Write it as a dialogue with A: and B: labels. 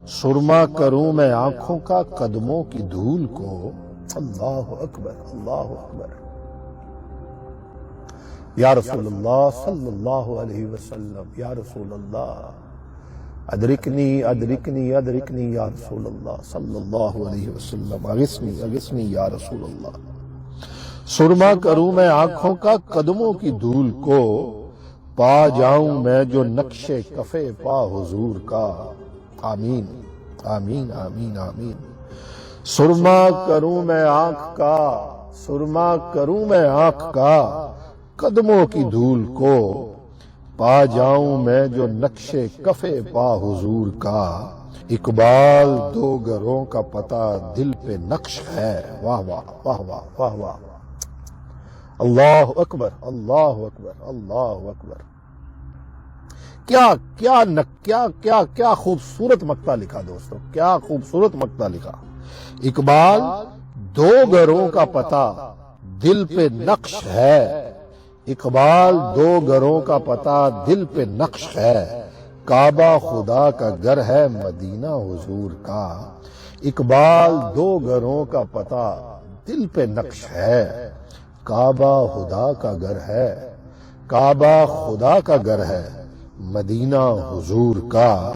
A: سرما کروں میں آنکھوں کا قدموں کی دھول کو۔ اللہ اکبر، اللہ اکبر۔ یا رسول اللہ صلی اللہ علیہ وسلم، یا رسول اللہ ادرکنی ادرکنی ادرکنی یا رسول اللہ صلی اللہ علیہ وسلم، اغثنی اغثنی یا رسول اللہ۔ سرما کروں میں آنکھوں کا قدموں کی دھول کو، پا جاؤں میں جو نقش کفے پا حضور کا۔ آمین آمین آمین آمین۔ سرما کروں میں آنکھ کا، سرما کروں میں آنکھ کا قدموں کی دھول کو، پا جاؤں میں جو نقش کفے پا حضور کا۔ اقبال دو گھروں کا پتہ دل پہ نقش ہے۔ واہ واہ واہ واہ واہ واہ۔ اللہ اکبر اللہ اکبر اللہ اکبر۔ کیا خوبصورت مقطع لکھا دوستو، کیا خوبصورت مقطع لکھا۔ اقبال دو گھروں کا پتہ دل پہ نقش ہے، اقبال دو گھروں کا پتہ دل پہ نقش ہے، کعبہ خدا کا گھر ہے مدینہ حضور کا۔ اقبال دو گھروں کا پتہ دل پہ نقش ہے، کعبہ خدا کا گھر ہے، کعبہ خدا کا گھر ہے مدینہ حضور کا۔